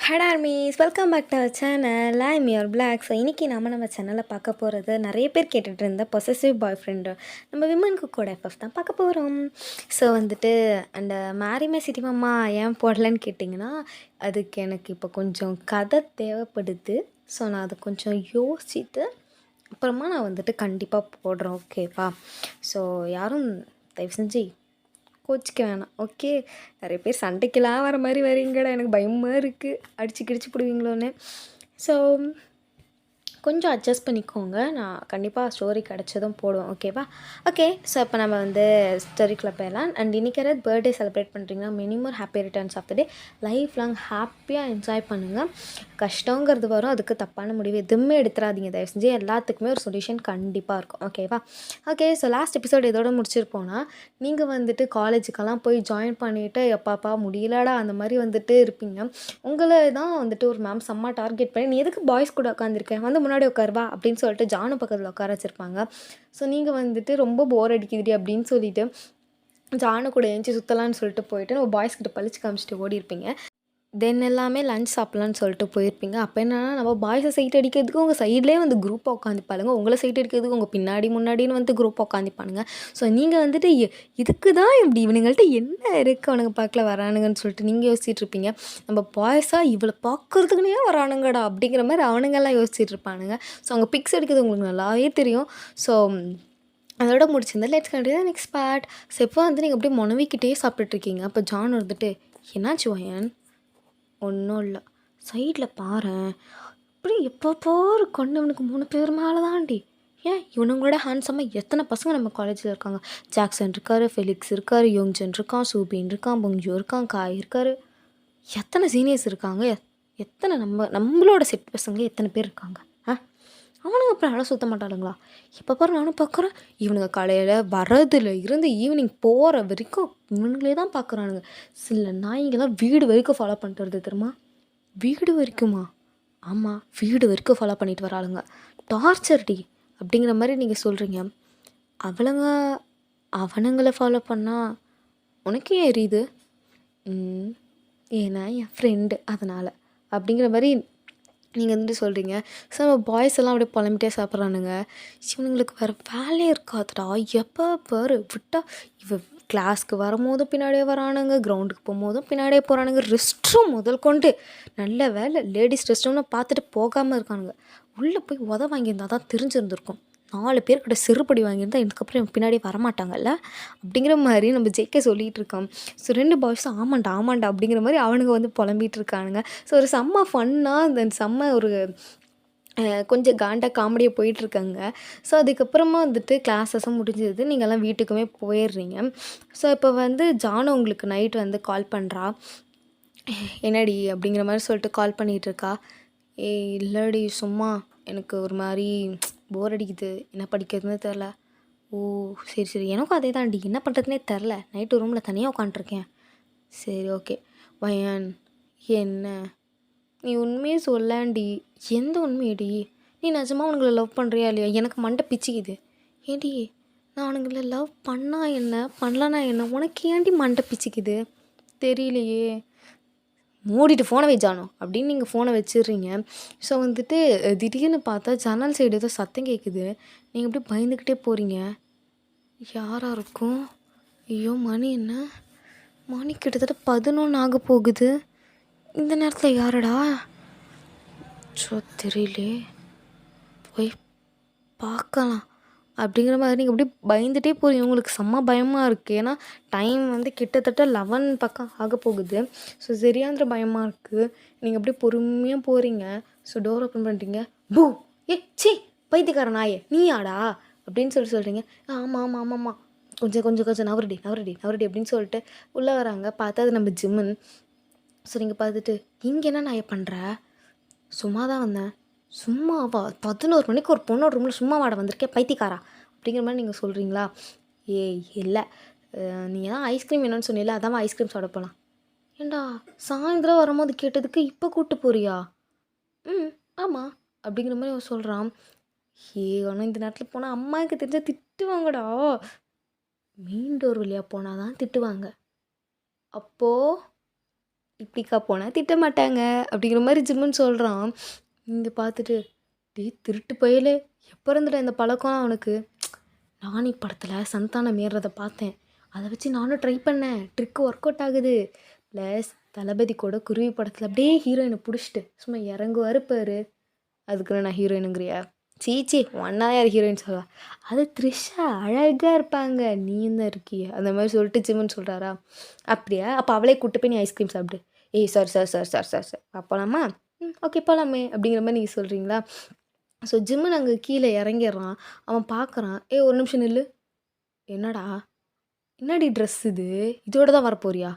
Hello armies, welcome back to our channel. I'm your black. So இன்றைக்கி நம்ம சேனலில் பார்க்க போகிறது நிறைய பேர் கேட்டுகிட்டு இருந்த பொசசிவ் பாய் ஃப்ரெண்டு நம்ம விமனுக்கு கூட எஃப்எஃப் தான் பார்க்க போகிறோம். ஸோ வந்துட்டு அந்த மேரிமே சிட்டி மாமா ஏன் போடலன்னு கேட்டிங்கன்னா, அதுக்கு எனக்கு இப்போ கொஞ்சம் கதை தேவைப்படுது. ஸோ நான் அதை கொஞ்சம் யோசிச்சுட்டு அப்புறமா நான் வந்துட்டு கண்டிப்பாக போடுறேன். ஓகேவா? ஸோ யாரும் தயவு செஞ்சு கோச்சிக்க வேணாம். ஓகே, நிறைய பேர் சண்டைக்கெல்லாம் வர மாதிரி வரீங்கடா, எனக்கு பயமாக இருக்குது, அடிச்சு கிடிச்சு போடுவீங்களோன்னு. ஸோ கொஞ்சம் அட்ஜஸ்ட் பண்ணிக்கோங்க. நான் கண்டிப்பாக ஸ்டோரி கிடச்சதும் போடுவேன். ஓகேவா? ஓகே, ஸோ இப்போ நம்ம வந்து ஸ்டோரிக்குள்ளே போயிடலாம். அண்ட் இன்றைக்கி பர்த்டே செலிப்ரேட் பண்ணுறீங்கன்னா minimum happy returns of the day. Life long ஹாப்பியாக என்ஜாய் பண்ணுங்கள். கஷ்டங்கிறது வரும், அதுக்கு தப்பான முடிவு எதுவுமே எடுத்துடாதீங்க தயவு செஞ்சு. எல்லாத்துக்குமே ஒரு சொல்யூஷன் கண்டிப்பாக இருக்கும். ஓகேவா? ஓகே, ஸோ லாஸ்ட் எபிசோட் இதோட முடிச்சிருப்போன்னா, நீங்கள் வந்துட்டு காலேஜுக்கெல்லாம் போய் ஜாயின் பண்ணிவிட்டு எப்பாப்பா முடியலடா அந்த மாதிரி வந்துட்டு இருப்பீங்க. உங்களை தான் வந்துட்டு ஒரு மேம் செம்ம டார்கெட் பண்ணி, நீ எதுக்கு பாய்ஸ் கூட உட்காந்துருக்கேன், வந்து முன்னாடி உட்காருவா அப்படின்னு சொல்லிட்டு ஜானு பக்கத்தில் உட்கார வச்சுருப்பாங்க. ஸோ நீங்கள் வந்துட்டு ரொம்ப போர் அடிக்குதுடி அப்படின்னு சொல்லிட்டு ஜானு கூட எழுந்துச்சி சுற்றலான்னு சொல்லிட்டு போயிட்டு நம்ம பாய்ஸ் கிட்ட பழிச்சு காமிச்சிட்டு ஓடி இருப்பீங்க. தென் எல்லாமே லஞ்ச் சாப்பிட்லான்னு சொல்லிட்டு போயிருப்பீங்க. அப்போ என்னன்னா, நம்ம பாய்ஸை சைட் அடிக்கிறதுக்கு உங்கள் சைட்லேயே வந்து குரூப்பாக உட்காந்துப்பாளுங்க, உங்களை சைட் அடிக்கிறதுக்கு உங்கள் பின்னாடி முன்னாடின்னு வந்து குரூப்பாக உட்காந்துப்பானுங்க. ஸோ நீங்கள் வந்துட்டு இதுக்கு தான் இப்படி இவனுங்கள்ட்ட என்ன இருக்குது அவனுங்க பார்க்கல வரானுங்கன்னு சொல்லிட்டு நீங்கள் யோசிச்சுட்டு இருப்பீங்க. நம்ம பாய்ஸாக இவளை பார்க்குறதுக்குனே வரானுங்கடா அப்படிங்கிற மாதிரி அவனுங்கெல்லாம் யோசிச்சுட்டு இருப்பானுங்க. ஸோ அவங்க பிக்ஸ் எடுக்கிறது உங்களுக்கு நல்லாவே தெரியும். ஸோ அதோட முடிச்சிருந்தா let's continue next part. So இப்போ வந்து நீங்கள் அப்படியே முனவிக்கிட்டே சாப்பிட்டுட்ருக்கீங்க. அப்போ ஜான் வந்துட்டு, என்னாச்சு வயன்? ஒன்றும் இல்லை, சைடில் பாரேன், இப்படி எப்போ பாரு கண்ணவனுக்கு 3 பேர் மேலே தான்டி. ஏன் இவனுங்களோட ஹேண்ட்ஸமாக எத்தனை பசங்க நம்ம காலேஜில் இருக்காங்க. ஜாக்சன் இருக்கார், ஃபெலிக்ஸ் இருக்கார், யோங்ஜன் இருக்கான், சூபின் இருக்கான், பொங்ஜோ இருக்கான், காய் இருக்கார். எத்தனை சீனியர்ஸ் இருக்காங்க, எத்தனை நம்மளோட செட் பசங்க எத்தனை பேர் இருக்காங்க. அவனுங்க அப்புறம் நல்லா சுற்ற மாட்டாளுங்களா? இப்போ பாரு நானும் பார்க்குறேன், இவனுங்க காலையில் வரதுல இருந்து ஈவினிங் போகிற வரைக்கும் இவனுங்களே தான் பார்க்குறானுங்க. சில நாய்ங்கெல்லாம் வீடு வரைக்கும் ஃபாலோ பண்ணிட்டு வருது தெரியுமா? வீடு வரைக்குமா? ஆமாம், வீடு வரைக்கும் ஃபாலோ பண்ணிட்டு வராளுங்க. டார்ச்சர் டி அப்படிங்கிற மாதிரி நீங்கள் சொல்கிறீங்க. அவனுங்களை ஃபாலோ பண்ணால் உனக்கு ஏன் எரியுது? ஏன்னா என் ஃப்ரெண்டு அதனால் அப்படிங்கிற மாதிரி நீங்கள் வந்துட்டு சொல்கிறீங்க. ஸோ நம்ம பாய்ஸ் எல்லாம் அப்படியே புலம்பிட்டே சாப்பிட்றானுங்க. இவனுங்களுக்கு வேறு வேலையே இருக்காதுடா, எப்போ பாரு விட்டால் இவ கிளாஸ்க்கு வரும்போதும் பின்னாடியே வரானுங்க, கிரவுண்டுக்கு போகும்போதும் பின்னாடியே போகிறானுங்க, ரெஸ்ட் ரூம் முதல் கொண்டு. நல்ல வேலை லேடிஸ் ரெஸ்ட் ரூம்னு பார்த்துட்டு போகாமல் இருக்கானுங்க. உள்ளே போய் வாங்கியிருந்தா தான் தெரிஞ்சிருந்துருக்கும். 4 பேர்கிட்ட செருப்படி வாங்கியிருந்தா இதுக்கப்புறம் பின்னாடி வரமாட்டாங்கல்ல அப்படிங்கிற மாதிரி நம்ம ஜெயிக்க சொல்லிகிட்டு இருக்கோம். ஸோ 2 பாய்ஸும் ஆமாண்டா அப்படிங்கிற மாதிரி அவனுங்க வந்து புலம்பிகிட்டு இருக்கானுங்க. ஸோ ஒரு செம்ம ஃபன்னாக அந்த செம்ம ஒரு கொஞ்சம் காண்டா காமெடியாக போயிட்டுருக்காங்க. ஸோ அதுக்கப்புறமா வந்துட்டு கிளாஸஸும் முடிஞ்சது, நீங்கள்லாம் வீட்டுக்குமே போயிடுறீங்க. ஸோ இப்போ வந்து ஜானு உங்களுக்கு நைட் வந்து கால் பண்ணுறா. என்னடி அப்படிங்கிற மாதிரி சொல்லிட்டு கால் பண்ணிகிட்ருக்கா. ஏய் இல்லடி, சும்மா எனக்கு ஒரு மாதிரி போர் அடிக்குது, என்ன படிக்கிறதுனே தெரில. ஓ சரி சரி, எனக்கும் அதே தான்டி, என்ன பண்ணுறதுனே தெரில, நைட்டு ரூமில் தனியாக உட்காண்ட்ருக்கேன். சரி ஓகே வயன், என்ன நீ உண்மையே சொல்லாண்டி. எந்த உண்மையடி? நீ நிஜமாக அவனுங்களை லவ் பண்ணுறியா இல்லையா? எனக்கு மண்டை பிச்சுக்குது. ஏடி நான் அவனுங்களை லவ் பண்ணா என்ன பண்ணலனா என்ன, உனக்கு ஏன்டி மண்டை பிச்சுக்குது? தெரியலையே. மூடிட்டு ஃபோனை வச்சானோ அப்படின்னு நீங்கள் ஃபோனை வச்சிடுறீங்க. ஸோ வந்துட்டு திடீர்னு பார்த்தா ஜன்னல் சைடு ஏதோ சத்தம் கேட்குது. நீங்கள் அப்படியே பயந்துக்கிட்டே போகிறீங்க. யாராக இருக்கும்? ஐயோ மணி என்ன? மணி கிட்டத்தட்ட 11 ஆக போகுது. இந்த நேரத்தில் யாரடா? ஸோ தெரியலே, போய் பார்க்கலாம் அப்படிங்கிற மாதிரி நீங்கள் அப்படியே பயந்துகிட்டே போகிறீங்க. உங்களுக்கு செம்ம பயமாக இருக்குது. ஏன்னா டைம் வந்து கிட்டத்தட்ட 11 பக்கம் ஆக போகுது. ஸோ சரியாந்திர பயமாக இருக்குது. நீங்கள் அப்படியே பொறுமையாக போகிறீங்க. ஸோ டோர் ஓப்பன் பண்ணுறீங்க. பூ ஏ சி பைத்தியக்கார நாயே நீயாடா அப்படின்னு சொல்கிறீங்க. ஆமாம் ஆமாம் ஆமாம்மா, கொஞ்சம் கொஞ்சம் கொஞ்சம் நவரடி அப்படின்னு சொல்லிட்டு உள்ளே வராங்க. பார்த்தா அது நம்ம ஜிம்மன். ஸோ நீங்கள் பார்த்துட்டு, இங்கே என்ன நான் பண்ணுற? சும்மா தான் வந்தேன். சும்மாவா? 11 மணிக்கு ஒரு பொண்ணோட ரூமில் சும்மா வாட வந்திருக்கேன் பைத்தியக்காரா அப்படிங்கிற மாதிரி நீங்கள் சொல்கிறீங்களா? ஏய் இல்லை, நீங்கள் தான் ஐஸ்கிரீம் வேணும்னு சொன்னீங்களா, அதான் ஐஸ்கிரீம் சாப்பிட போகலாம். ஏண்டா சாயந்தரம் வரும்போது கேட்டதுக்கு இப்போ கூப்பிட்டு போறியா? ஆமாம் அப்படிங்கிற மாதிரி அவன் சொல்கிறான். ஆனால் இந்த நேரத்தில் போனால் அம்மாவுக்கு தெரிஞ்சால் திட்டுவாங்கடா. மெயின் டோர் வழியாக போனால் தான் திட்டுவாங்க. அப்போது இப்படிக்கா போனால் திட்ட மாட்டாங்க அப்படிங்கிற மாதிரி ஜிம்முன்னு சொல்கிறான். இங்கே பார்த்துட்டு, டேய் திருட்டு பயலே, எப்போ இருந்துடா இந்த பழக்கம் அவனுக்கு? நானி படத்தில் சந்தானம் ஏறுறத பார்த்தேன், அதை வச்சு நானும் ட்ரை பண்ணேன், ட்ரிக்கு ஒர்க் அவுட் ஆகுது. ப்ளஸ் தளபதி கூட குருவி படத்தில் அப்படியே ஹீரோயினை பிடிச்சிட்டு சும்மா இறங்குவாரு பாரு. அதுக்குன்னு நான் ஹீரோயினுங்கிறியா? சீச்சி, ஒன்றா யார் ஹீரோயின் சொல்லுவா? அது த்ரிஷா அழகாக இருப்பாங்க, நீயும் தான் இருக்கிய அந்த மாதிரி சொல்லிட்டு ஜிம்முன்னு சொல்கிறாரா? அப்படியா, அப்போ அவளே கூப்பிட்டு போய் நீ ஐஸ்கிரீம் சாப்பிடு. ஏய் sir sir sir sir sir sir போகலாமா? ஓகே போகலாமே அப்படிங்கிற மாதிரி நீங்கள் சொல்கிறீங்களா? ஸோ ஜிம்மு அங்கே கீழே இறங்கிடுறான். அவன் பார்க்குறான். ஏய் ஒரு நிமிஷம் நில்லு. என்னடா, என்னடி ட்ரெஸ் இது, இதோட தான் வரப்போறியா?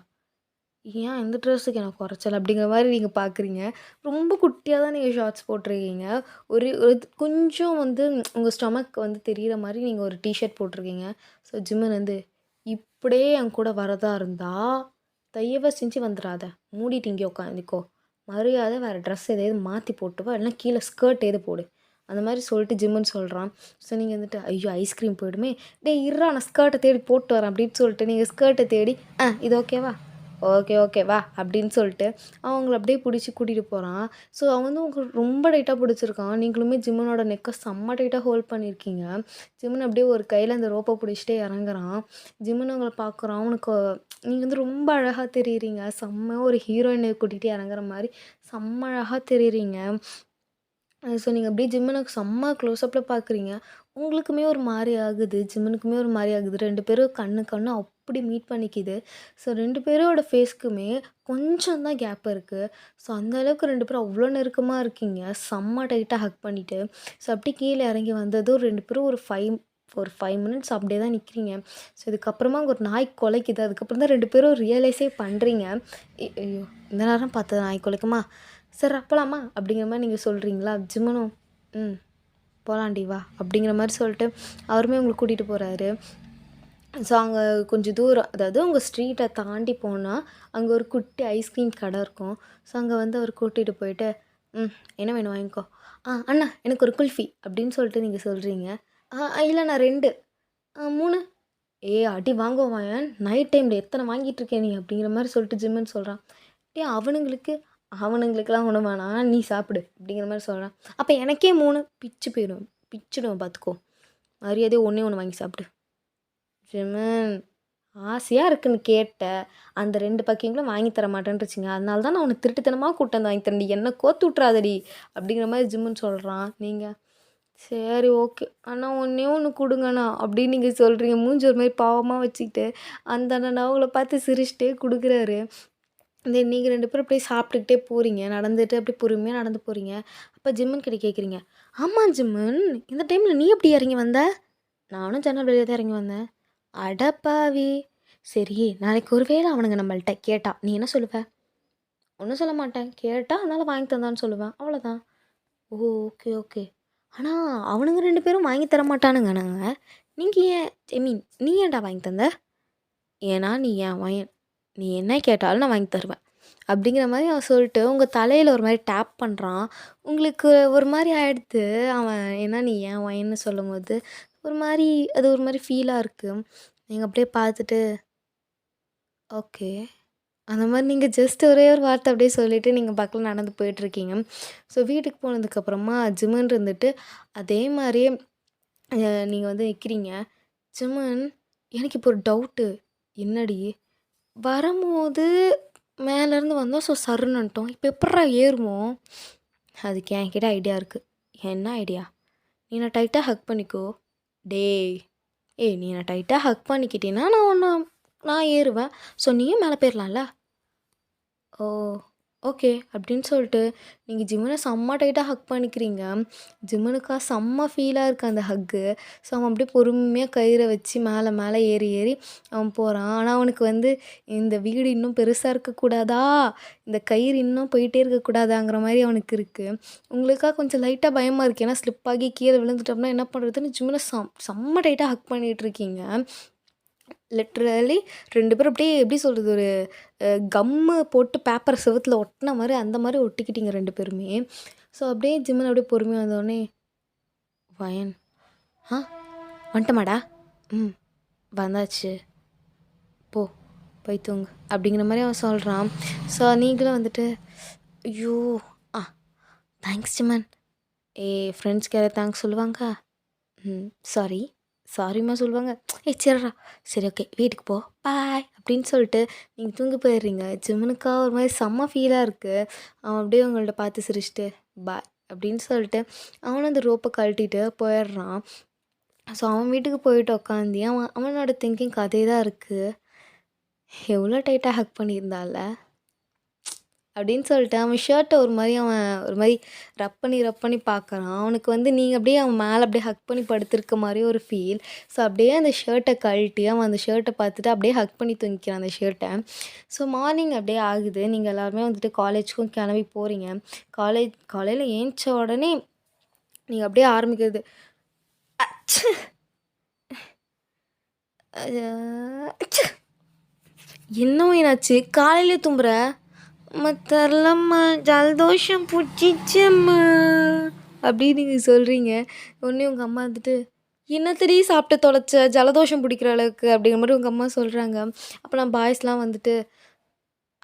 ஏன் இந்த ட்ரெஸ்ஸுக்கு எனக்கு குறைச்சல் அப்படிங்கிற மாதிரி நீங்கள் பார்க்குறீங்க. ரொம்ப குட்டியாக தான் நீங்கள் ஷார்ட்ஸ் போட்டிருக்கீங்க. ஒரு ஒரு கொஞ்சம் வந்து உங்கள் ஸ்டொமக் வந்து தெரிகிற மாதிரி நீங்கள் ஒரு டிஷர்ட் போட்டிருக்கீங்க. ஸோ ஜிம்மன் வந்து, இப்படியே என் கூட வரதா இருந்தால் தயவு செஞ்சு வந்துடாத, மூடிட்டு இங்கே உட்காந்துக்கோ, மரியாதை வேறு ட்ரெஸ் எதாவது மாற்றி போட்டு வா, இல்லைனா கீழே ஸ்கர்ட் எது போடு அந்த மாதிரி சொல்லிட்டு ஜிம்முன்னு சொல்கிறான். ஸோ நீங்கள் வந்துட்டு ஐயோ ஐஸ்கிரீம் போயிடுமே, டே இருறா நான் ஸ்கர்ட்டை தேடி போட்டு வரேன் அப்படின்னு சொல்லிட்டு நீங்கள் ஸ்கர்ட்டை தேடி இது ஓகேவா, ஓகே ஓகே வா அப்படின்னு சொல்லிட்டு அவங்கள அப்படியே பிடிச்சி கூட்டிகிட்டு போகிறான். ஸோ அவன் வந்து உங்களுக்கு ரொம்ப டைட்டாக பிடிச்சிருக்கான். நீங்களுமே ஜிம்மனோட நெக்கை செம்ம டைட்டாக ஹோல்ட் பண்ணியிருக்கீங்க. ஜிம்மன் அப்படியே ஒரு கையில் அந்த ரோப்பை பிடிச்சிட்டே இறங்குறான். ஜிம்மன் உங்களை பார்க்குறான். அவனுக்கு நீங்கள் வந்து ரொம்ப அழகாக தெரியுறீங்க. செம்ம ஒரு ஹீரோயினை கூட்டிகிட்டு இறங்குற மாதிரி செம்ம அழகாக தெரியுறீங்க. ஸோ நீங்கள் அப்படியே ஜிம்மனுக்கு செம்ம க்ளோஸ்அப்பில் பார்க்குறீங்க. உங்களுக்குமே ஒரு மாதிரி ஆகுது, ஜிம்மனுக்குமே ஒரு மாதிரி ஆகுது. 2 பேரும் கண்ணு அப்படி மீட் பண்ணிக்குது. ஸோ 2 பேரோட ஃபேஸ்க்குமே கொஞ்சம் தான் கேப் இருக்குது. ஸோ அந்த அளவுக்கு 2 பேரும் அவ்வளோ நெருக்கமாக இருக்கீங்க. செம்ம டைட்டாக ஹக் பண்ணிவிட்டு ஸோ அப்படியே கீழே இறங்கி வந்ததும் 2 பேரும் ஒரு 5 மினிட்ஸ் அப்படியே தான் நிற்கிறீங்க. ஸோ இதுக்கப்புறமா அங்கே ஒரு நாய் குலைக்குது. அதுக்கப்புறம் தான் 2 பேரும் ரியலைஸே பண்ணுறீங்க. ஐயோ இந்த நேரம் பார்த்தது நாய் குலைக்குமா, சரி போகலாமா அப்படிங்கிற மாதிரி நீங்கள் சொல்கிறீங்களா? ஜிம்மனும் போகலாண்டி வா அப்படிங்கிற மாதிரி சொல்லிட்டு அவருமே உங்களை கூட்டிகிட்டு போகிறாரு. ஸோ அங்கே கொஞ்சம் தூரம், அதாவது உங்கள் ஸ்ட்ரீட்டை தாண்டி போனால் அங்கே ஒரு குட்டி ஐஸ்கிரீம் கடை இருக்கும். ஸோ அங்கே வந்து அவர் கூட்டிகிட்டு போயிட்டு என்ன வேணும் வாங்கிக்கோ, அண்ணா எனக்கு ஒரு குல்ஃபி அப்படின்னு சொல்லிட்டு நீங்கள் சொல்கிறீங்க. இல்லை நான் 2 3 அடி வாங்குவான், நைட் டைமில் எத்தனை வாங்கிட்டு இருக்கேன் நீ அப்படிங்கிற மாதிரி சொல்லிட்டு ஜிம்முன்னு சொல்கிறான். அவனுங்களுக்கெல்லாம் ஒன்றும் வேணாம், நீ சாப்பிடு அப்படிங்கிற மாதிரி சொல்கிறான். அப்போ எனக்கே 3 பிச்சுடுவேன் பார்த்துக்கோ, மரியாதையே ஒன்று வாங்கி சாப்பிடு. ஜிம்மன் ஆசையாக இருக்குன்னு கேட்ட அந்த 2 பக்கிங்களும் வாங்கி தர மாட்டேன்ருச்சிங்க, அதனால தான் நான் உன்னை திருட்டுத்தனமாக கூட்டு வந்து வாங்கி தரேன்டி, என்ன கோத்து விட்றாதடி அப்படிங்கிற மாதிரி ஜிம்முன்னு சொல்கிறான். நீங்கள் சரி ஓகே அண்ணா ஒன்றே ஒன்று கொடுங்கண்ணா அப்படின்னு நீங்கள் சொல்கிறீங்க. மூஞ்சி ஒரு மாதிரி பாவமாக வச்சுக்கிட்டு அந்த அண்ணன் அவங்கள பார்த்து சிரிச்சிட்டே கொடுக்குறாரு. நீங்கள் 2 பேரும் அப்படியே சாப்பிட்டுக்கிட்டே போகிறீங்க, நடந்துட்டு அப்படியே பொறுமையாக நடந்து போகிறீங்க. அப்போ ஜிம்மன் கிட்ட கேட்குறீங்க, ஆமாம் ஜிம்மன் இந்த டைமில் நீ எப்படி இறங்கி வந்த? நானும் ஜன்னல் வெளியே தான் இறங்கி வந்தேன். அடப்பாவி, சரி நாளைக்கு ஒருவேளை அவனுங்க நம்மள்கிட்ட கேட்டா நீ என்ன சொல்லுவ? ஒன்றும் சொல்ல மாட்டேன், கேட்டால் அதனால் வாங்கி தந்தான்னு சொல்லுவேன், அவ்வளோதான். ஓ ஓகே ஓகே, ஆனால் அவனுங்க 2 பேரும் வாங்கி தர மாட்டானுங்க. நாங்கள் நீங்கள் ஏன் நீ ஏன்டா வாங்கி தந்த? ஏன்னா நீ என் வயன், நீ என்ன கேட்டாலும் நான் வாங்கி தருவேன் அப்படிங்கிற மாதிரி அவன் சொல்லிட்டு உங்கள் தலையில் ஒரு மாதிரி டேப் பண்ணுறான். உங்களுக்கு ஒரு மாதிரி ஆகிடுது. அவன் ஏன்னா நீ ஏன் வயன்னு சொல்லும் போது ஒரு மாதிரி அது ஒரு மாதிரி ஃபீலாக இருக்குது. நீங்கள் அப்படியே பார்த்துட்டு ஓகே அந்த மாதிரி நீங்கள் ஜஸ்ட் ஒரே ஒரு வார்த்தை அப்படியே சொல்லிவிட்டு நீங்கள் பக்கத்தில் நடந்து போயிட்டுருக்கீங்க. ஸோ வீட்டுக்கு போனதுக்கப்புறமா ஜிம்மன் இருந்துட்டு அதே மாதிரியே நீங்கள் வந்து நிற்கிறீங்க. ஜிம்மன், எனக்கு இப்போ ஒரு டவுட்டு. என்னடி? வரும்போது மேலேருந்து வந்தோம், ஸோ சருன்னுட்டோம், இப்போ எப்பட்றா ஏறுவோம்? அதுக்கு என்கிட்ட ஐடியா இருக்குது. என்ன ஐடியா? நீ என்னை டைட்டாக ஹக் பண்ணிக்கோ. டேய் நீ என்னை டைட்டாக ஹக் பண்ணிக்கிட்டீன்னா நான் ஏறுவேன். ஸோ நீயும் மேலே போயிடலாம்ல. ஓ ஓகே அப்படின்னு சொல்லிட்டு நீங்கள் ஜிம்மனை செம்ம டைட்டாக ஹக் பண்ணிக்கிறீங்க. ஜிம்மனுக்கா செம்ம ஃபீலாக இருக்குது அந்த ஹக்கு. ஸோ அவன் அப்படியே பொறுமையாக கயிறை வச்சு மேலே மேலே ஏறி ஏறி அவன் போகிறான். ஆனால் அவனுக்கு வந்து இந்த வீடு இன்னும் பெருசாக இருக்கக்கூடாதா, இந்த கயிறு இன்னும் போயிட்டே இருக்கக்கூடாதாங்கிற மாதிரி அவனுக்கு இருக்குது. உங்களுக்காக கொஞ்சம் லைட்டாக பயமாக இருக்குது, ஏன்னா ஸ்லிப் ஆகி கீழே விழுந்துட்டோம்னா என்ன பண்ணுறதுன்னு ஜிம்மனை செம்ம டைட்டாக ஹக் பண்ணிகிட்ருக்கீங்க. லிட்ரலி 2 பேரும் அப்படியே எப்படி சொல்கிறது, ஒரு கம்மு போட்டு பேப்பர் செவுத்தில் ஒட்டின மாதிரி அந்த மாதிரி ஒட்டிக்கிட்டீங்க 2 பேருமே. ஸோ அப்படியே ஜிம்மன் அப்படியே பொறுமையாக வந்தோடனே, வயன் வந்துட்டமாடா, வந்தாச்சு போ போய் தூங்கு அப்படிங்கிற மாதிரி அவன் சொல்கிறான். ஸோ நீங்களும் வந்துட்டு ஐயோ ஆ தேங்க்ஸ் ஜிமன். ஃப்ரெண்ட்ஸ்க்கு யாராவது தேங்க்ஸ் சொல்லுவாங்க? சாரி சாரிம்மா சொல்லுவாங்க. சரிடா சரி ஓகே வீட்டுக்கு போ பாய் அப்படின்னு சொல்லிட்டு நீங்கள் தூங்கி போயிடுறீங்க. ஜிம்மனுக்கா ஒரு மாதிரி செம்ம ஃபீலாக இருக்குது. அவன் அப்படியே உங்கள்ட்ட பார்த்து சிரிச்சிட்டு பாய் அப்படின்னு சொல்லிட்டு அவனும் அந்த ரோப்பை கழட்டிட்டு போயிடுறான். ஸோ அவன் வீட்டுக்கு போயிட்டு உக்காந்தி அவனோட திங்கிங் அதே தான் இருக்குது. எவ்வளோ டைட்டாக ஹக் பண்ணியிருந்தால அப்படின்னு சொல்லிட்டு அவன் ஷர்ட்டை ஒரு மாதிரி ரப் பண்ணி பார்க்குறான். அவனுக்கு வந்து நீங்கள் அப்படியே அவன் மேலே அப்படியே ஹக் பண்ணி படுத்திருக்க மாதிரி ஒரு ஃபீல். ஸோ அப்படியே அந்த ஷர்ட்டை கழட்டி அவன் அந்த ஷர்ட்டை பார்த்துட்டு அப்படியே ஹக் பண்ணி தூங்கிக்கிறான் அந்த ஷர்ட்டை. ஸோ மார்னிங் அப்படியே ஆகுது. நீங்கள் எல்லாருமே வந்துட்டு காலேஜுக்கும் கிளம்பி போகிறீங்க. காலையில் ஏஞ்ச உடனே நீங்கள் அப்படியே ஆரம்பிக்கிறது அச்சு என்ன என்னாச்சு காலையிலே தும்புற? தெரிலம்மா ஜலதோஷம் பிடிச்சிச்சம்மா அப்படின்னு நீங்கள் சொல்கிறீங்க. உடனே உங்கள் அம்மா வந்துட்டு என்னத்தடி சாப்பிட்டு தொலைச்ச ஜலதோஷம் பிடிக்கிற அளவுக்கு அப்படிங்கிற மாதிரி உங்கள் அம்மா சொல்கிறாங்க. அப்போ நான் பாய்ஸ்லாம் வந்துட்டு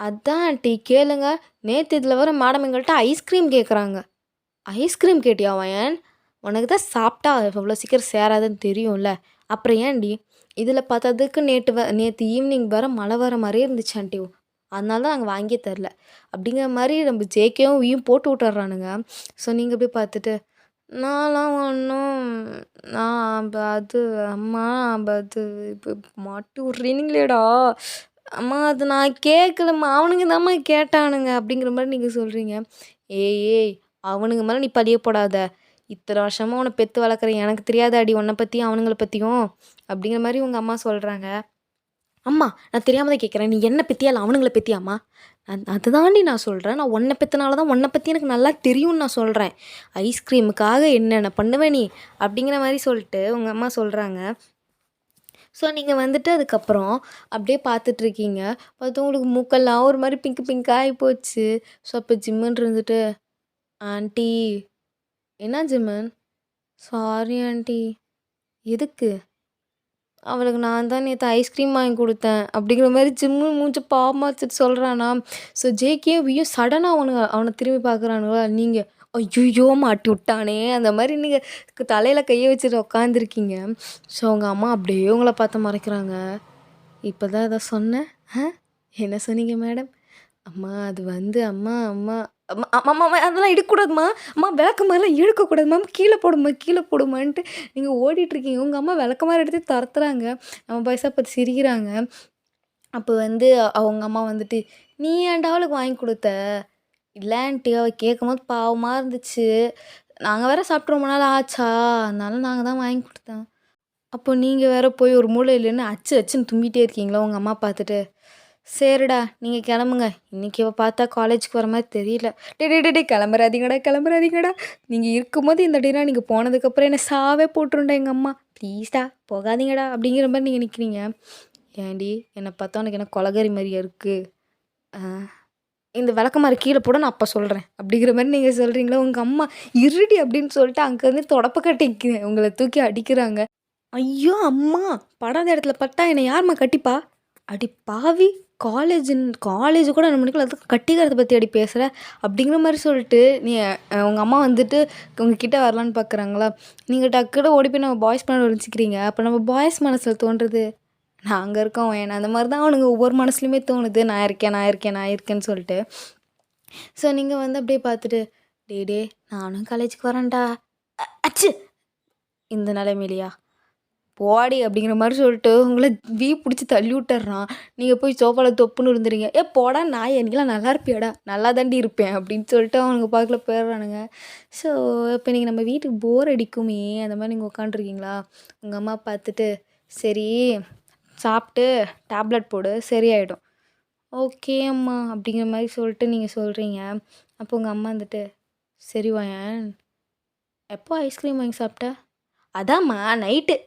அதான் ஆண்டி கேளுங்க, நேற்று இதில் வர மேடம் எங்கள்கிட்ட ஐஸ்கிரீம் கேட்குறாங்க. ஐஸ்கிரீம் கேட்டியா வயன்? உனக்கு தான் சாப்பிட்டா அவ்வளோ சீக்கிரம் சேராதுன்னு தெரியும்ல, அப்புறம் ஏன்டி இதில் பார்த்ததுக்கு நேற்று ஈவினிங் வர மழை வர மாதிரியே இருந்துச்சு ஆண்டி, அதனால தான் நாங்கள் வாங்கியே தரல அப்படிங்கிற மாதிரி நம்ம ஜேகேவும் வியும் போட்டு விட்டுறானுங்க. ஸோ நீங்கள் போய் பார்த்துட்டு நான்லாம் ஒன்றும் நான் அது அம்மா அது இப்போ மாட்டி விட்றீங்களேடா அம்மா அது நான் கேட்கலம்மா அவனுங்க தாம்மா கேட்டானுங்க அப்படிங்கிற மாதிரி நீங்கள் சொல்கிறீங்க. ஏய் அவனுங்க மேலே நீ பழிய போடாத, இத்தனை வருஷமாக உன்னை பெற்று வளர்க்குறேன், எனக்கு தெரியாதாடி உன்னை பற்றியும் அவனுங்களை பற்றியும் அப்படிங்கிற மாதிரி உங்கள் அம்மா சொல்கிறாங்க. அம்மா நான் தெரியாமல் தான் கேட்குறேன், நீ என்ன பற்றியா இல்லை அவனுங்களை பற்றியாம்மா? அதுதாண்டி நான் சொல்கிறேன், நான் உன்னை பற்றினால தான் உன்னை பற்றி எனக்கு நல்லா தெரியும்னு நான் சொல்கிறேன். ஐஸ்கிரீமுக்காக என்னென்ன பண்ணுவேன் நீ அப்படிங்கிற மாதிரி சொல்லிட்டு உங்கள் அம்மா சொல்கிறாங்க. ஸோ நீங்கள் வந்துட்டு அதுக்கப்புறம் அப்படியே பார்த்துட்ருக்கீங்க. பார்த்து உங்களுக்கு மூக்கெல்லாம் ஒரு மாதிரி பிங்க் ஆகி போச்சு. ஸோ அப்போ ஜிம்மன் இருந்துட்டு ஆண்டி என்ன ஜிம்மன்? Sorry aunty. எதுக்கு? அவளுக்கு நான் தான் நேற்று ஐஸ்கிரீம் வாங்கி கொடுத்தேன் அப்படிங்கிற மாதிரி ஜிம்மு மூஞ்சி பாவமாக வச்சுட்டு சொல்கிறானா. ஸோ ஜேகேவியும் சடனாக அவனை திரும்பி பார்க்குறானுங்களா. நீங்கள் ஐயோ மாட்டி விட்டானே அந்த மாதிரி நீங்கள் தலையில் கையை வச்சுட்டு உக்காந்துருக்கீங்க. ஸோ அவங்க அம்மா அப்படியே உங்களை பார்த்து மறைக்கிறாங்க. இப்போ தான் இதை சொன்னேன். என்ன சொன்னீங்க மேடம்? அம்மா அது வந்து அம்மா அம்மா அம்மா அம்மா அம்மா அதெல்லாம் எடுக்கக்கூடாதும்மா, அம்மா விளக்கமாரெலாம் இழுக்கக்கூடாதும்மா, கீழே போடுமான்ட்டு நீங்கள் ஓடிட்டுருக்கீங்க. உங்கள் அம்மா விளக்கமாறு எடுத்து துரத்துறாங்க. நம்ம பைசா பார்த்து சிரிக்கிறாங்க. அப்போ வந்து அவங்க அம்மா வந்துட்டு நீ ஏன்டா அவளுக்கு வாங்கி கொடுத்த? இல்லை ஆண்டி அவள் கேட்கும்போது பாவமாக இருந்துச்சு, நாங்கள் வேறு சாப்பிட்டு ரொம்ப நாள் ஆச்சா, அதனால நாங்கள் தான் வாங்கி கொடுத்தோம். அப்போ நீங்கள் வேறு போய் ஒரு மூலையிலேருந்து அச்சுன்னு தும்பிகிட்டே இருக்கீங்களா? உங்கள் அம்மா பார்த்துட்டு சரிடா நீங்கள் கிளம்புங்க, இன்றைக்கி இவள் பார்த்தா காலேஜுக்கு வர மாதிரி தெரியல. டே கிளம்புறாதீங்கடா, நீங்கள் இருக்கும்போது இந்த டேனா நீங்கள் போனதுக்கப்புறம் என்னை சாவே போட்டுருண்டா எங்கள் அம்மா, ப்ளீஸ்டா போகாதீங்கடா அப்படிங்கிற மாதிரி நீங்கள் நிற்கிறீங்க. ஏண்டி என்னை பார்த்தா உனக்கு என்ன கொலகாரி மாதிரியா இருக்குது? இந்த விளக்கமாறு கீழே போட நான் அப்போ சொல்கிறேன் அப்படிங்கிற மாதிரி நீங்கள் சொல்கிறீங்களா? உங்கள் அம்மா இருடி அப்படின்னு சொல்லிட்டு அங்கேருந்து தொடப்ப கட்டி உங்களை தூக்கி அடிக்கிறாங்க. ஐயோ அம்மா படாத இடத்துல பட்டா என்னை யாரும்மா கட்டிப்பா? அடி பாவி, காலேஜ் கூட நம்ம மணிக்குள்ள அதுக்கு கட்டிக்கிறத பற்றி அடி பேசுகிற அப்படிங்கிற மாதிரி சொல்லிட்டு நீ உங்கள் அம்மா வந்துட்டு உங்ககிட்ட வரலான்னு பார்க்குறாங்களா. நீங்கள் டக்குன்னு ஓடி போய் நம்ம பாய்ஸ் மனசில் ஒழிச்சிக்கிறீங்க. அப்போ நம்ம பாய்ஸ் மனசில் தோன்றுறது நான் அங்கே இருக்கோம் ஏன்னா அந்த மாதிரி தான் அவனுங்க ஒவ்வொரு மனசுலையுமே தோணுது, நான் இருக்கேன்னு சொல்லிட்டு. ஸோ நீங்கள் வந்து அப்படியே பார்த்துட்டு டே நானும் காலேஜுக்கு வரேன்டா அச்சு இந்த நிலைமையிலையா போடி அப்படிங்கிற மாதிரி சொல்லிட்டு உங்களை பிடிச்சி தள்ளி விட்டுறான். நீங்கள் போய் சோஃபாவில் தொப்புன்னு இருந்துறீங்க. போடா நாய், எனக்கெல்லாம் நல்லா இருப்பியாடா? நல்லா தாண்டி இருப்பேன் அப்படின்னு சொல்லிட்டு அவனுங்க பார்க்கல போயிடுறானுங்க. ஸோ இப்போ நீங்கள் நம்ம வீட்டுக்கு போர் அடிக்குமே அந்த மாதிரி நீங்கள் உட்காண்ட்ருக்கீங்களா? உங்கள் அம்மா பார்த்துட்டு சரி சாப்பிட்டு டேப்லெட் போடு சரியாயிடும். ஓகே அம்மா அப்படிங்கிற மாதிரி சொல்லிட்டு நீங்கள் சொல்கிறீங்க. அப்போ உங்கள் அம்மா வந்துட்டு சரி வாயன் எப்போ ஐஸ்கிரீம் வாங்கி சாப்பிட்ட? அதாம்மா நைட்டு.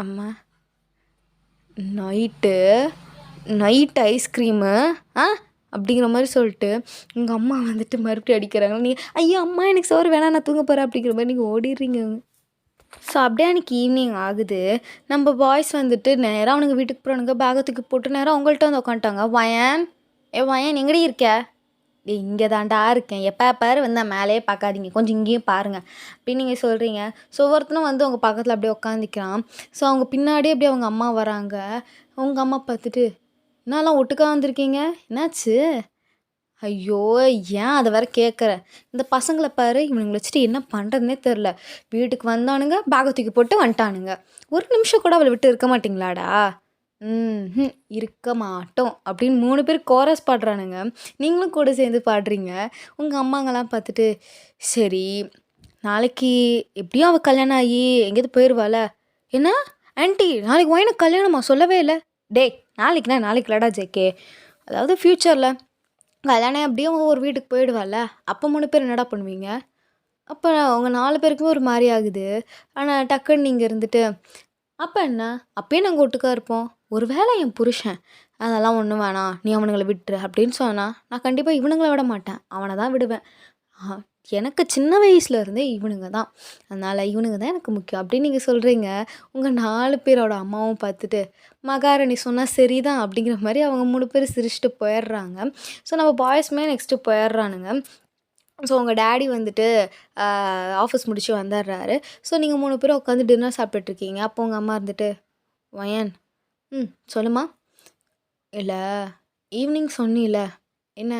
அம்மா நைட்டு ஐஸ்கிரீமு அப்படிங்கிற மாதிரி சொல்லிட்டு உங்கள் அம்மா வந்துட்டு மறுபடியும் அடிக்கிறாங்க. நீ ஐயோ அம்மா எனக்கு சோறு வேணாம் நான் தூங்க போகிறேன் அப்படிங்கிற மாதிரி நீங்கள் ஓடிடுறீங்க. ஸோ அப்படியே அன்றைக்கி ஈவினிங் ஆகுது. நம்ம பாய்ஸ் வந்துட்டு நேராக அவனுங்க வீட்டுக்கு போகிறானுங்க. பேக்கை தூக்கி போட்டு நேராக அவங்கள்ட்ட வந்து உட்காந்துட்டாங்க. வயன் வயன் எங்கடி இருக்க? டேய் இங்கே தான்டா இருக்கேன். எப்போ பாரு வந்து மேலேயே பார்க்காதீங்க, கொஞ்சம் இங்கேயும் பாருங்கள் அப்படின்னு நீங்கள் சொல்கிறீங்க. ஸோ ஒவ்வொருத்தனும் வந்து அவங்க பக்கத்தில் அப்படியே உட்காந்துக்கிறான். ஸோ அவங்க பின்னாடியே அப்படியே அவங்க அம்மா வராங்க. அவங்க அம்மா பார்த்துட்டு, என்னலாம் ஒட்டுக்கா வந்திருக்கீங்க, என்னாச்சு? ஐயோ! ஏன் அத வேற கேட்குற? இந்த பசங்கள பாரு, இவனுங்கள வச்சுட்டு என்ன பண்ணுறதுன்னே தெரில. வீட்டுக்கு வந்தானுங்க, பேக்க தூக்கி போட்டு வந்துட்டானுங்க. ஒரு நிமிஷம் கூட அவள விட்டு இருக்க மாட்டீங்களாடா? ம்ஹ்ம். இருக்க மாட்டோம் அப்படின்னு 3 பேர் கோரஸ் பாடுறானுங்க. நீங்களும் கூட சேர்ந்து பாடுறீங்க. உங்க அம்மாங்கலாம் பார்த்துட்டு, சரி நாளைக்கு எப்படியும் அவ கல்யாணம் ஆகி எங்கேயாவது போயிருவாள. என்ன? ஆன்ட்டி நாளைக்கு ஒயனுக்கு கல்யாணமா? சொல்லவே இல்ல. டேய் நாளைக்குனா நாளைக்கு இல்லடா ஜேகே. அதாவது ஃப்யூச்சர்ல. கல்யாணம் எப்படியும் ஒரு வீட்டுக்கு போயிடுவாள்ல. அப்போ 3 பேர் என்னடா பண்ணுவீங்க? அப்போ அவங்க 4 பேருக்குமே ஒரு மாரி ஆகுது. ஆனா டக்குன்னு நீங்க இருந்துட்டு, அப்ப என்ன? அப்பயும் நாங்க ஒட்டுக்கா இருப்போம். ஒரு வேளை என் புருஷன், அதெல்லாம் ஒண்ணும் வேணாம். நீ அவனுங்கள விட்டுரு அப்படின்னு சொன்னா, நான் கண்டிப்பா இவனுங்கள விட மாட்டேன். அவன தான் விடுவேன். எனக்கு சின்ன வயசுல இருந்தே இவனுங்க தான். அதனால இவனுங்க தான் எனக்கு முக்கியம் அப்படின்னு நீங்க சொல்றீங்க. உங்க 4 பேரோட அம்மாவும் பார்த்துட்டு, மகாராணி சொன்னா சரிதான் அப்படிங்கிற மாரி அவங்க 3 பேரும் சிரிச்சுட்டு போயிடுறாங்க. ஸோ நம்ம பாய்ஸுமே நெக்ஸ்ட்டு போயிடுறானுங்க. ஸோ உங்க டாடி வந்துட்டு ஆஃபீஸ் முடிச்சு வந்துடுறாரு. ஸோ நீங்க 3 பேரும் உட்காந்து டின்னர் சாப்பிட்டுட்ருக்கீங்க. அப்போ உங்க அம்மா இருந்துட்டு, "வயன், சொல்லும்மா." "இல்ல, ஈவினிங் சொன்னீல." "என்ன?"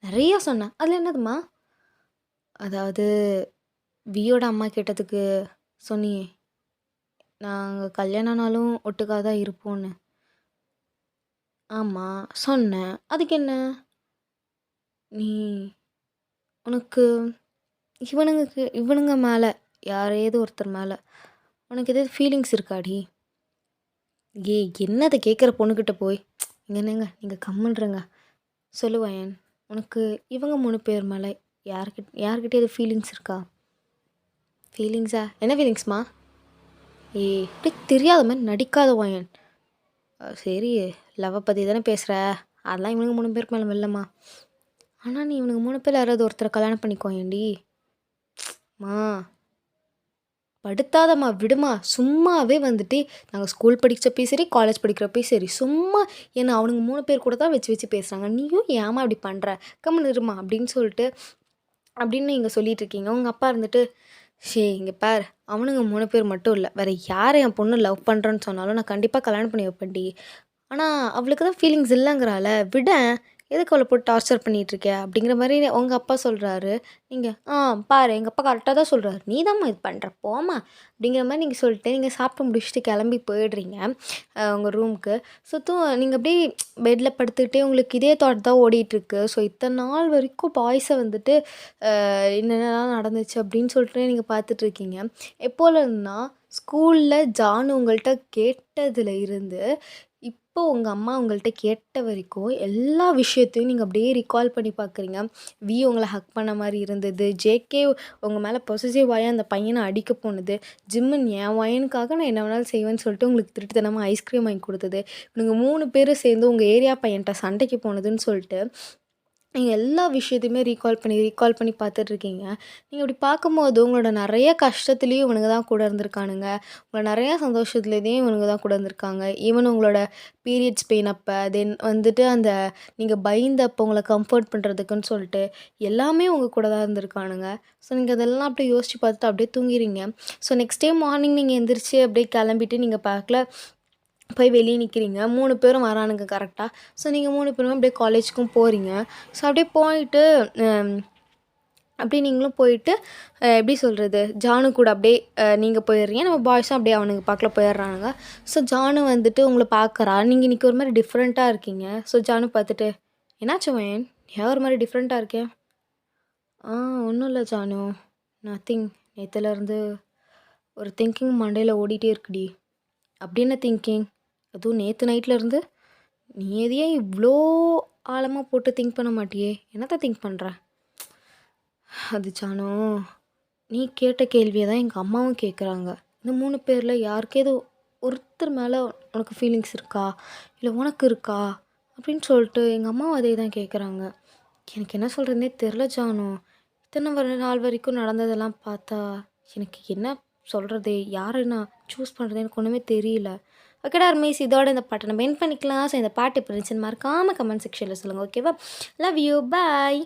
"நெறையா சொன்னேன்." "அதில என்னதும்மா?" "அதாவது வியோட அம்மா கேட்டதுக்கு சொன்னியே, நாங்க கல்யாண ஆனாலும் ஒட்டுக்கா தான் இருப்போம்னு." "ஆமா, சொன்னேன். அதுக்கு என்ன?" "நீ உனக்கு இவனுங்க மேல யாரேதோ ஒருத்தர் மேல உனக்கு ஏதாவது ஃபீலிங்ஸ் இருக்காடி?" ஏய் என்னத கேட்குற பொண்ணுக்கிட்ட போய். இங்க என்னங்க நீங்க கம்முன்னு இருங்க. சொல்லு வயன். உனக்கு இவங்க 3 பேர் மேல யார்கிட்டயாவது ஃபீலிங்ஸ் இருக்கா? ஃபீலிங்ஸா? என்ன ஃபீலிங்ஸ்மா? ஏய் அப்படியே தெரியாத மாரி நடிக்காத வயன். சரி லவ்வை பற்றி தானே பேசுகிற. அதெல்லாம் இவனுங்க 3 பேருக்கு மேலே இல்லைம்மா. ஆனால் நீ இவனுங்க 3 பேர் யாராவது ஒருத்தரை கல்யாணம் பண்ணிக்கோயேன்டி. மா படுத்தாதம்மா விடுமா. சும்மாவே வந்துட்டு நாங்கள் ஸ்கூல் படிச்சப்பயும் சரி, காலேஜ் படிக்கிறப்பயும் சரி, சும்மா என்ன அவனுங்க 3 பேர் கூட தான் வச்சு வச்சு பேசுகிறாங்க. நீயும் ஏம்மா இப்படி பண்ணுற? கம்முனு இரும்மா அப்படின்னு சொல்லிட்டு அப்படின்னு நீங்க சொல்லிட்டுருக்கீங்க. உங்க அப்பா இருந்துட்டு, இங்கே பார் அவனுங்க 3 பேர் மட்டும் இல்ல. வேற யார என் பொண்ணு லவ் பண்ணுறேன்னு சொன்னாலும் நான் கண்டிப்பா கல்யாணம் பண்ணி வைப்பேன்டி. ஆனா அவளுக்கு தான் ஃபீலிங்ஸ் இல்லங்கிறாள. விடேன். எதுக்கு அவள போட்டு டார்ச்சர் பண்ணிட்டுருக்க? அப்படிங்கிற மாரி உங்க அப்பா சொல்றாரு. நீங்க, பாரு எங்க அப்பா கரெக்ட்டா தான் சொல்றாரு. நீ தாம்மா இது பண்ற போம்மா. அப்படிங்கிற மாரி நீங்க சொல்லிட்டு, நீங்க சாப்பிட்டு முடிச்சுட்டு கிளம்பி போயிடுறீங்க உங்க ரூமுக்கு. ஸோ நீங்க அப்படியே பெட்ல படுத்துக்கிட்டே உங்களுக்கு இதே தாட் தான் ஓடிட்டுருக்கு. ஸோ இத்தன நாள் வரைக்கும் பாய்ஸ வந்துட்டு என்னென்னலாம் நடந்துச்சு அப்படின்னு சொல்லிட்டு நீங்க பார்த்துட்ருக்கீங்க. எப்போலேருந்துனா ஸ்கூல்ல ஜானு உங்கள்ட்ட கேட்டதுல இருந்து, இப்போ உங்க அம்மா உங்கள்ட்ட கேட்ட வரைக்கும் எல்லா விஷயத்தையும் நீங்க அப்படியே ரிகால் பண்ணி பார்க்குறீங்க. வி உங்கள ஹக் பண்ண மாரி இருந்தது. ஜேகே உங்க மேல பொசசிவ் ஆயி அந்த பையன அடிக்க போனது. ஜிம்மின் என் பையனுக்காக நான் என்ன வேணாலும் செய்வேன்னு சொல்லிட்டு உங்களுக்கு திருட்டுத்தனமா ஐஸ்கிரீம் வாங்கி குடுத்தது. இவனுங்க 3 பேரும் சேர்ந்து உங்க ஏரியா பையன்ட்ட சண்டைக்கு போனதுன்னு சொல்லிட்டு நீங்க எல்லா விஷயத்தையுமே ரீகால் பண்ணி பார்த்துட்ருக்கீங்க. நீங்க அப்படி பார்க்கும்போது, உங்களோட நெறைய கஷ்டத்துலேயும் இவனுங்க தான் கூட இருந்திருக்கானுங்க. உங்கள நெறையா சந்தோஷத்துலேயும் இவனுங்க தான் கூட இருந்திருக்காங்க. ஈவன் உங்களோட பீரியட்ஸ் பெயின் அப்ப, தென் வந்துட்டு அந்த நீங்க பயந்தப்போ உங்கள கம்ஃபர்ட் பண்ணுறதுக்குன்னு சொல்லிட்டு, எல்லாமே உங்க கூட தான் இருந்திருக்கானுங்க. ஸோ, நீங்க அதெல்லாம் அப்படியே யோசிச்சு பார்த்துட்டு அப்படியே தூங்கிர்றீங்க. ஸோ, நெக்ஸ்ட் டே மார்னிங் நீங்க எந்திரிச்சு அப்படியே கிளம்பிட்டு நீங்க பார்க்கல போய் வெளிய நிற்கிறீங்க. 3 பேரும் வரானுங்க கரெக்ட்டா. ஸோ, நீங்க 3 பேருமே அப்படியே காலேஜுக்கும் போறீங்க. ஸோ, அப்படியே போயிட்டு அப்படியே நீங்களும் போயிட்டு எப்படி சொல்கிறது? ஜானு கூட அப்படியே நீங்க போயிடுறீங்க. நம்ம பாய்ஸும் அப்படியே அவனுங்க பாக்கல போயிடுறானுங்க. ஸோ, ஜானு வந்துட்டு உங்கள பார்க்குறா. நீங்க இன்னைக்கு ஒரு மாரி டிஃப்ரெண்ட்டா இருக்கீங்க. ஸோ, ஜானு பார்த்துட்டு, "என்னாச்சு மயன்? ஏன் ஒரு மாரி டிஃப்ரெண்ட்டா இருக்க?" "ஆ ஒண்ணும் இல்ல ஜானு. நத்திங். நேத்துலேருந்து ஒரு திங்கிங் மண்டையில ஓடிட்டே இருக்குடி." "அப்படி என்ன திங்கிங்? அதுவும் நேத்து நைட்லேருந்து? நீ எதையே இவ்ளோ ஆழமா போட்டு திங்க் பண்ண மாட்டியே! என்னத்த திங்க் பண்ற?" "அது ஜானு, நீ கேட்ட கேள்விய தான் எங்க அம்மாவும் கேட்குறாங்க. இந்த 3 பேர்ல யாருக்கேதோ ஒருத்தர் மேல உனக்கு ஃபீலிங்ஸ் இருக்கா? இல்ல உனக்கு இருக்கா?" அப்படின்னு சொல்லிட்டு எங்க அம்மாவும் அதே தான் கேட்குறாங்க. எனக்கு என்ன சொல்றதுன்னே தெரில ஜானு. இத்தன நாள் வரைக்கும் நடந்ததெல்லாம் பார்த்தா, எனக்கு என்ன சொல்கிறது, யாரை நான் சூஸ் பண்ணுறது எனக்கு ஒன்றுமே தெரியல. ஓகேடா ரமேஷ், இதோட இந்த பாட்டை நம்ம எண்ட் பண்ணிக்கலாம். ஸோ இந்த பாட்டு எப்படி இருந்துச்சுன்னு மறக்காமல் கமெண்ட் செக்ஷனில் சொல்லுங்கள். ஓகேவா? Love you. பாய்.